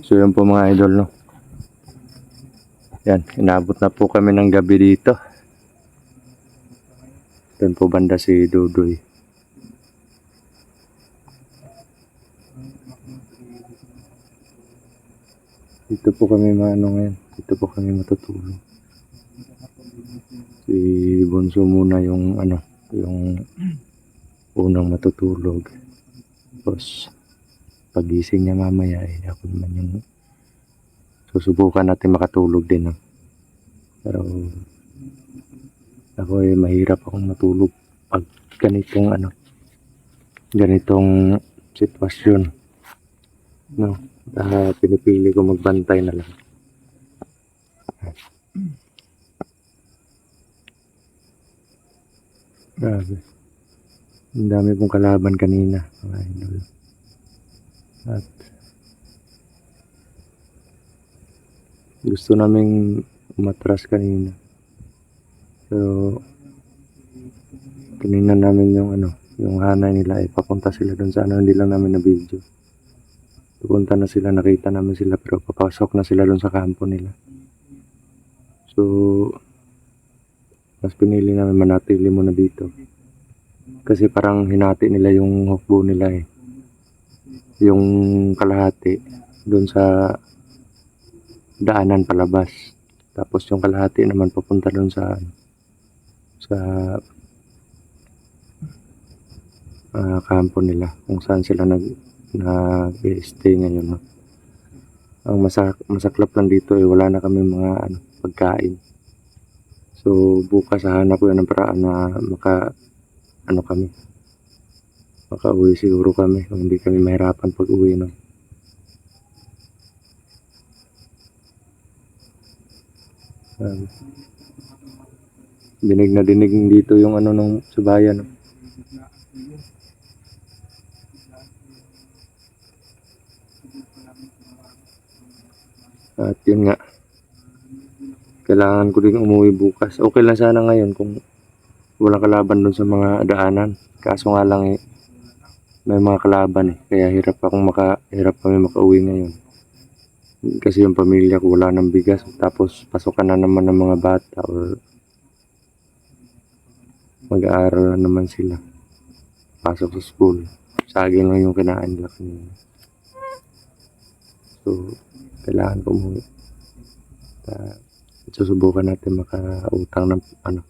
So yun po mga idol, no. Yan, inabot na po kami ng gabi dito. Doon po banda si Dudoy. Dito po kami ngayon. Dito po kami matutulog. Si Bonso muna yung yung unang matutulog. Tapos pagising niya mamaya ako naman yung susubukan natin makatulog din. No? Pero ako mahirap akong matulog pag ganitong sitwasyon. No? Pinipili ko magbantay na lang. Grabe. Ang dami pong kalaban kanina, mga idol. At gusto naming umatras kanina. Pero kanina namin yung hanay nila papunta sila doon sa hindi lang namin na video. Pupunta na sila, nakita namin sila pero papasok na sila doon sa kampo nila. So mas pinili namin manatili muna dito. Kasi parang hinati nila yung hukbo nila yung kalahati doon sa daanan palabas. Tapos yung kalahati naman papunta doon sa kampo nila kung saan sila nag-stay ngayon. No? Ang masaklap lang dito wala na kami mga pagkain. So bukas hahanap ko ng paraan na makauwi siguro kami kung hindi kami mahirapan pag uwi. No? Dinig na dinig dito yung nung sa bayan. No? At yun nga, kailangan ko din umuwi bukas. Okay lang sana ngayon kung walang kalaban dun sa mga daanan. Kaso nga lang may mga kalaban kaya hirap kami makauwi ngayon. Kasi yung pamilya ko wala ng bigas, tapos pasokan na naman ng mga bata or mag-aaral na naman sila. Pasok sa school. Saging lang yung kinain nila kanina. So kailangan ko umuwi. Susubukan natin makautang ng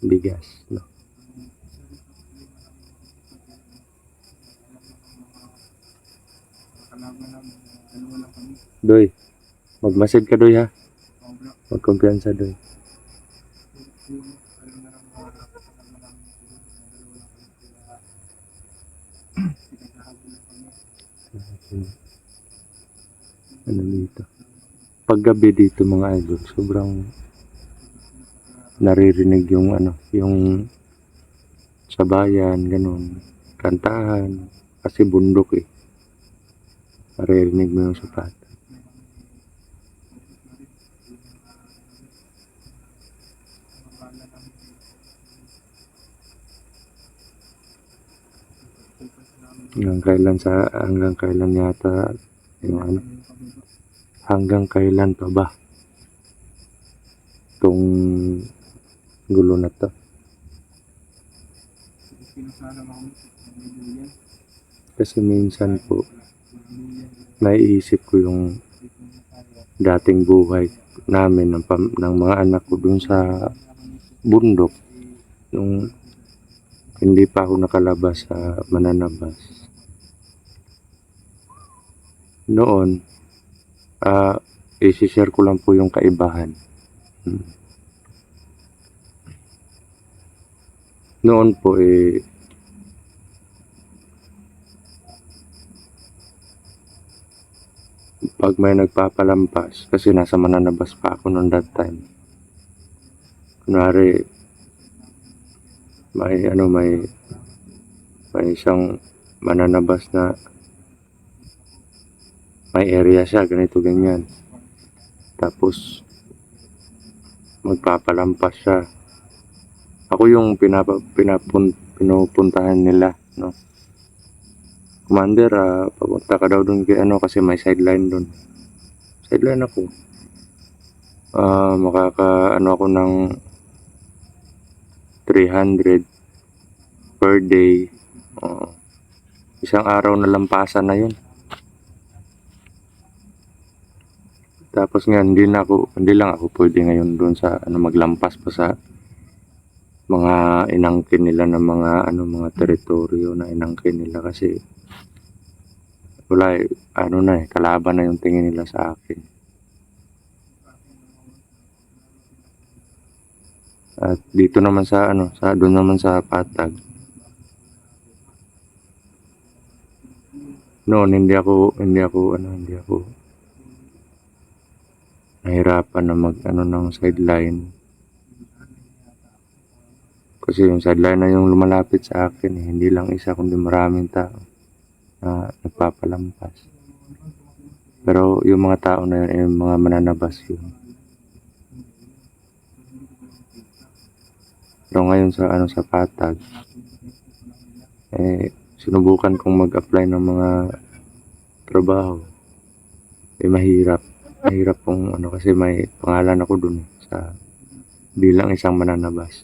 bigas. No? Doy, magmasid ka Doy ha. Magkumpiyansa Doy. Dito? Paggabi dito mga idol, sobrang naririnig yung sa bayan, ganun, kantahan, kasi bundok maririnig mo yung sapat. Hanggang kailan yata yung hanggang kailan pa ba itong gulo na to? Kasi minsan po naiisip ko yung dating buhay namin ng mga anak ko dun sa bundok nung hindi pa ako nakalabas sa mananabas noon. I-share ko lang po yung kaibahan. Noon po pag may nagpapalampas, kasi nasa mananabas pa ako noon that time. Kunwari may isang mananabas na may area siya, ganito ganyan. Tapos magpapalampas siya. Ako yung pinupuntahan nila, no. Commander, papunta ka daw doon kay kasi may sideline doon. sideline ako. Makaka-ano ako ng 300 per day. Isang araw na lampasan na yun. Tapos nga, hindi lang ako pwede ngayon doon sa maglampas pa sa mga inangkin nila ng mga teritoryo na inangkin nila kasi wala kalaban na yung tingin nila sa akin. At dito naman doon naman sa Patag. Noon hindi ako nahirapan na ng sideline. Kasi yung sideline na yung lumalapit sa akin, hindi lang isa kundi maraming tao na nagpapalampas. Pero yung mga tao na yun, yung mga mananabas yun. Pero ngayon sa Patag, sinubukan kong mag-apply ng mga trabaho. Mahirap kung kasi may pangalan ako dun sa bilang isang mananabas.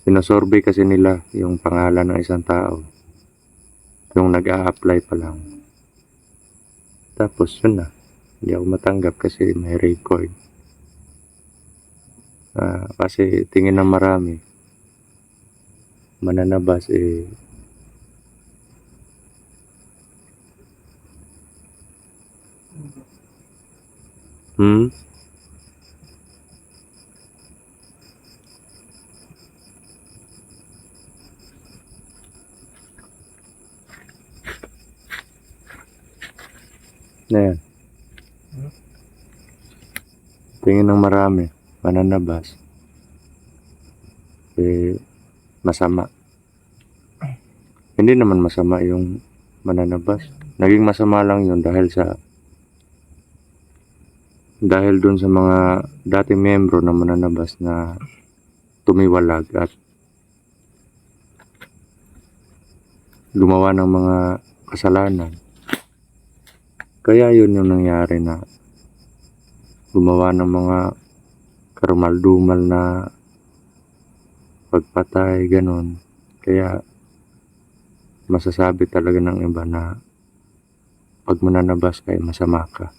Sinosurvey kasi nila yung pangalan ng isang tao yung nag-a-apply pa lang. Tapos yun na, hindi ako matanggap kasi may record. Kasi tingin ng marami mananabas na yan. Tingin ng marami mananabas masama. Hindi naman masama yung mananabas. Naging masama lang yun dahil dun sa mga dating miyembro na mananabas na tumiwalag at gumawa ng mga kasalanan. Kaya yun yung nangyari na gumawa ng mga karumal-dumal na pagpatay, ganon. Kaya masasabi talaga ng iba na pag mananabas ka masama ka.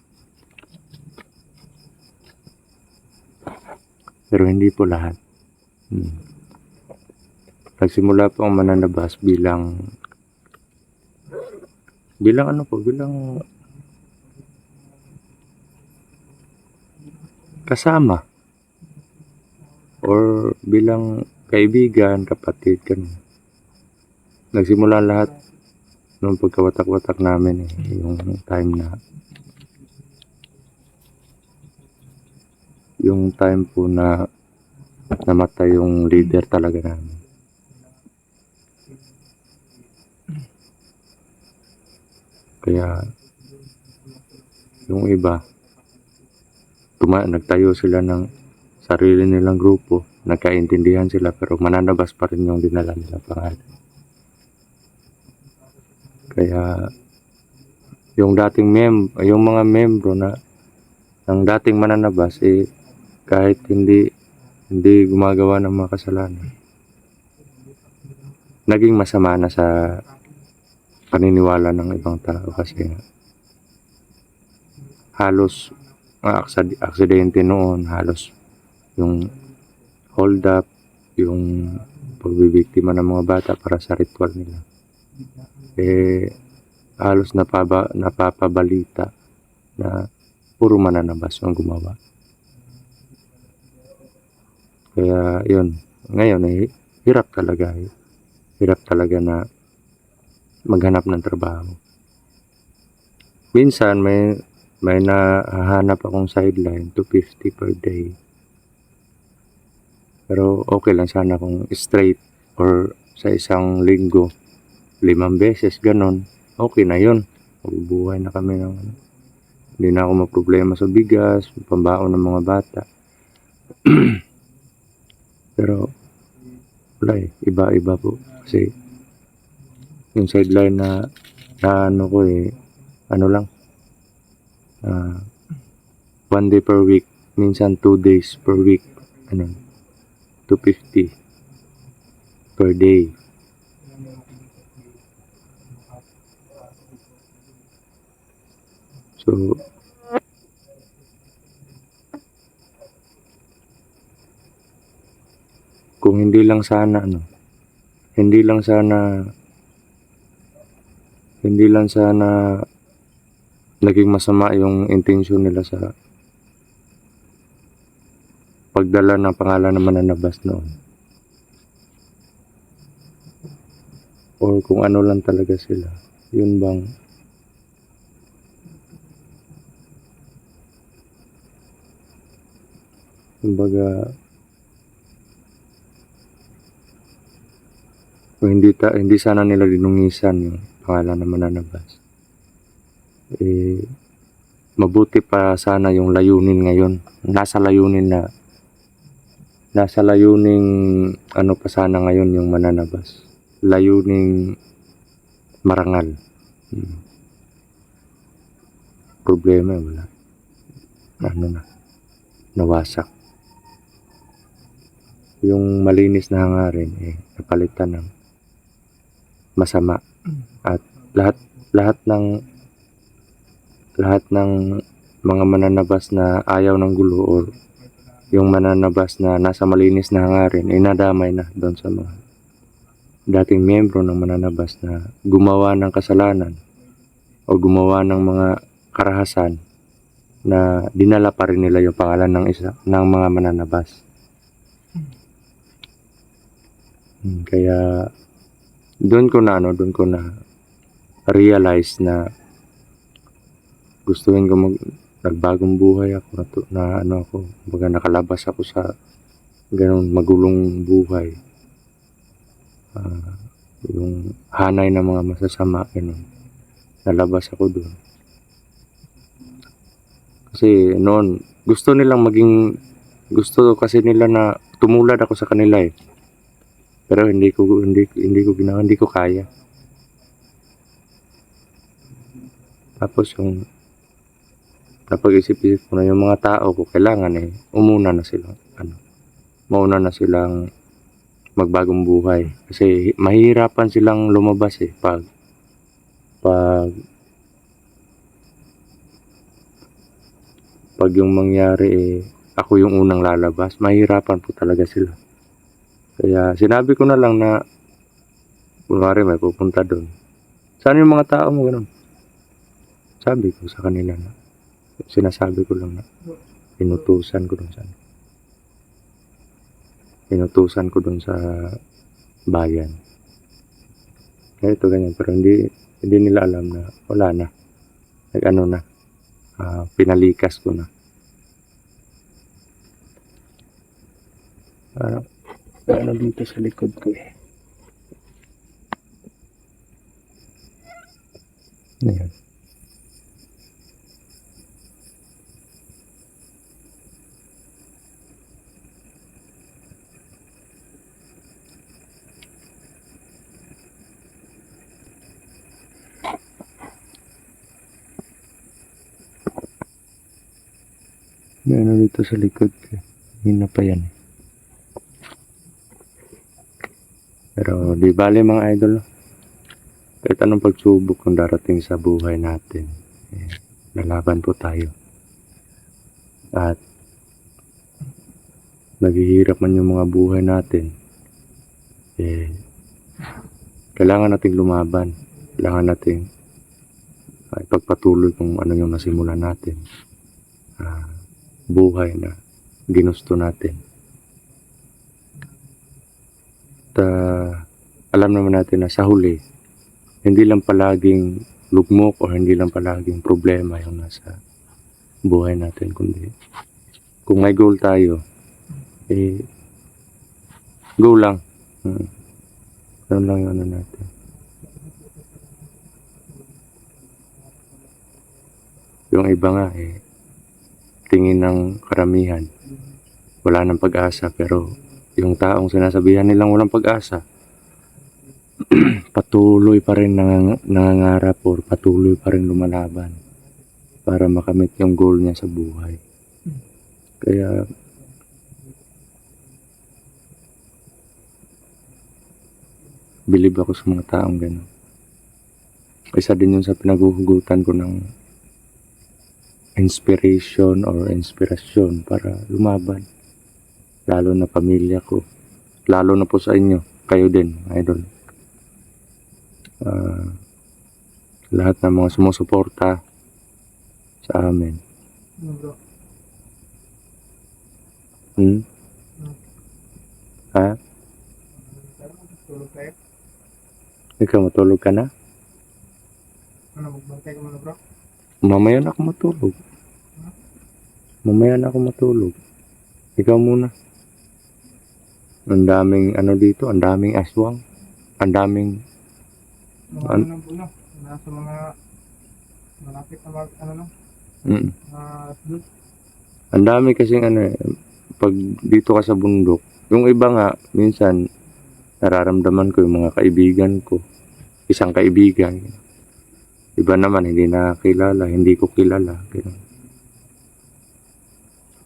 Pero hindi po lahat. Nagsimula po ang mananabas bilang kasama or bilang kaibigan, kapatid, ganun. Nagsimula lahat nung pagkawatak-watak namin yung time po na namatay yung leader talaga namin. Kaya yung iba nagtayo sila ng sarili nilang grupo, nagkaintindihan sila pero mananabas pa rin yung dinala nila pangalan. Kaya yung mga membro ng dating mananabas kahit hindi gumagawa ng mga kasalanan, naging masama na sa paniniwala ng ibang tao kasi halos aksidente noon, halos yung hold up, yung pagbibiktima ng mga bata para sa ritual nila, halos napapabalita na puro mananabas ang gumawa. Kaya yun, ngayon hirap talaga na maghanap ng trabaho. Minsan may nahahanap akong sideline, 250 per day. Pero okay lang sana kung straight or sa isang linggo 5 beses, ganon. Okay na yun. Mabubuhay na kami hindi na ako maproblema sa bigas, pambaon ng mga bata. Pero wala iba-iba po. Kasi yung sideline na lang, 1 day per week, minsan 2 days per week, 250 per day. So, kung hindi lang sana naging masama yung intensyon nila sa pagdala ng pangalan ng mananabas noon. Or kung ano lang talaga sila. Yun bang kumbaga kung hindi sana nila dinungisan yung pangalan ng mananabas. Mabuti pa sana yung layunin ngayon. Nasa layuning ano pa sana ngayon yung mananabas. Layuning marangal. Problema wala. Nawasak. Yung malinis na hangarin napalitan ng masama. At lahat ng mga mananabas na ayaw ng gulo or yung mananabas na nasa malinis na hangarin nadamay na doon sa mga dating miyembro ng mananabas na gumawa ng kasalanan o gumawa ng mga karahasan na dinala pa rin nila yung pangalan ng mga mananabas. Kaya doon ko na realize na gustuhin ko nagbagong buhay ako baga nakalabas ako sa ganun magulong buhay. Yung hanay ng mga masasama nalabas ako doon. Kasi noon gusto kasi nila na tumulad ako sa kanila pero hindi ko kaya. Tapos yung napag-isip-isip ko na yung mga tao ko kailangan mauna na silang magbagong buhay kasi mahihirapan silang lumabas pag yung mangyari ako yung unang lalabas, mahihirapan po talaga sila. Kaya sinabi ko na lang na kunwari may pupunta doon, saan yung mga tao mo ganun? Sabi ko sa kanila na sinasabi ko lang na inutusan ko dun sa bayan. Kaya ito ganyan, pero hindi nila alam na wala na. Pinalikas ko na. Parang dito sa likod ko Ayan. Meron dito sa likod ko. Hina pa yan. Pero di bale mga idol. Kahit anong pagsubok kung darating sa buhay natin, lalaban po tayo. At naghihirap man yung mga buhay natin, kailangan nating lumaban. Kailangan nating ipagpatuloy kung ano yung nasimulan natin. Buhay na ginusto natin. At alam naman natin na sa huli, hindi lang palaging lugmok o hindi lang palaging problema yung nasa buhay natin, kundi kung may goal tayo, go lang. Ano lang yung ano natin. Yung iba nga tingin ng karamihan wala nang pag-asa, pero yung taong sinasabihan nilang walang pag-asa patuloy pa rin nangangarap or patuloy pa rin lumalaban para makamit yung goal niya sa buhay. Kaya believe ako sa mga taong gano'n. Isa din yun sa pinaguhugutan ko ng inspiration or inspirasyon para lumaban. Lalo na pamilya ko. Lalo na po sa inyo. Kayo din, idol. Lahat ng mga sumusuporta sa amin. Bro. Ha? Tulog tayo. Ikaw, matulog ka na? Ano, magbantay ka muna bro? Mamaya na ako matulog. Mamaya na ako matulog. Ikaw muna. Ang daming ano dito, ang daming aswang. Ang daming Mga ano lang po no? Nasa mga malapit na mag, ano no? Mga doon. ang dami kasing ano eh, pag dito ka sa bundok. Yung iba nga, minsan nararamdaman ko yung mga kaibigan ko. Isang kaibigan. Iba naman, hindi nakakilala, hindi ko kilala. Ganun.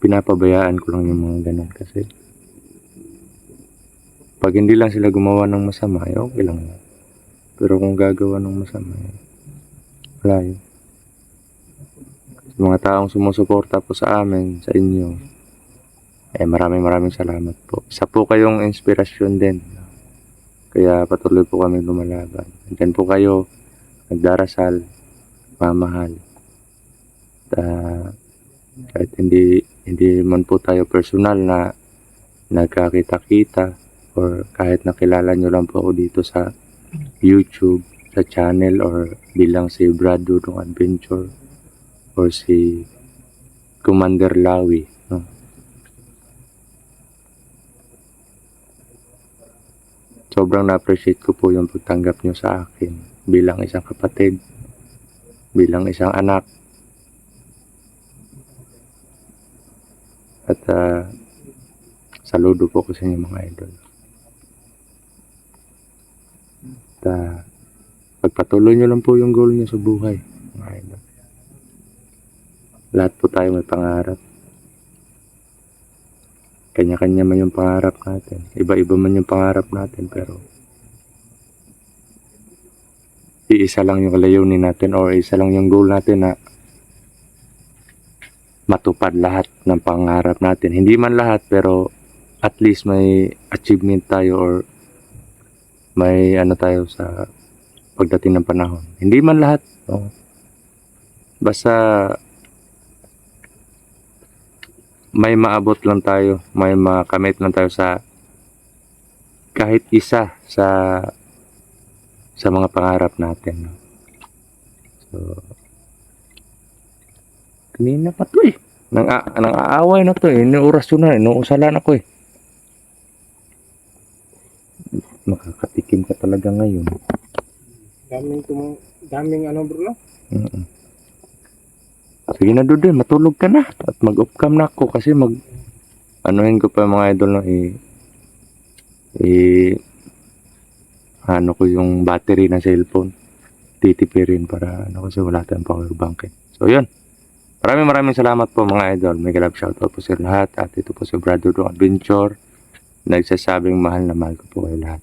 Pinapabayaan ko lang yung mga ganun kasi pag hindi lang sila gumawa ng masama, eh, okay lang. Pero kung gagawa ng masama, eh, wala yun. Sa mga taong sumusuporta po sa amin, sa inyo, eh maraming salamat po. Isa po kayong inspirasyon din. Kaya patuloy po kami lumalaban. Diyan po kayo, nagdarasal, mamahal. Kahit hindi man po tayo personal na nagkakita-kita or kahit nakilala nyo lang po ako dito sa YouTube, sa channel or bilang si Brad Dudong Adventure or si Commander Lawi, no? Sobrang na-appreciate ko po yung pagtanggap nyo sa akin bilang isang kapatid, bilang isang anak. At saludo po ko sa inyo mga idol. At pagpatuloy nyo lang po yung goal nyo sa buhay mga idol. Lahat po tayo may pangarap. Kanya-kanya man yung pangarap natin. Iba-iba man yung pangarap natin pero iisa lang yung layunin natin or isa lang yung goal natin na matupad lahat ng pangarap natin. Hindi man lahat pero at least may achievement tayo or may ano tayo sa pagdating ng panahon. Hindi man lahat. No? Basta may maabot lang tayo, may makamit lang tayo sa kahit isa sa mga pangarap natin. No? So, kanina pa to eh. Nang aaway na to eh. Inuurasyon na, inuusalan ako eh. Makakatikim ka talaga ngayon. Daming ano bro no? Sige na Dudoy, matulog ka na. At mag-off cam na ako kasi anuhin ko pa mga idol na ano ko yung battery ng cellphone. Titipirin para ano kasi wala tayong power bank eh. So yun. Maraming salamat po mga idol. Mega love shoutout po sa lahat. At ito po si Brad Dudong Adventure. Nagsasabing mahal na mahal ko po kayo lahat.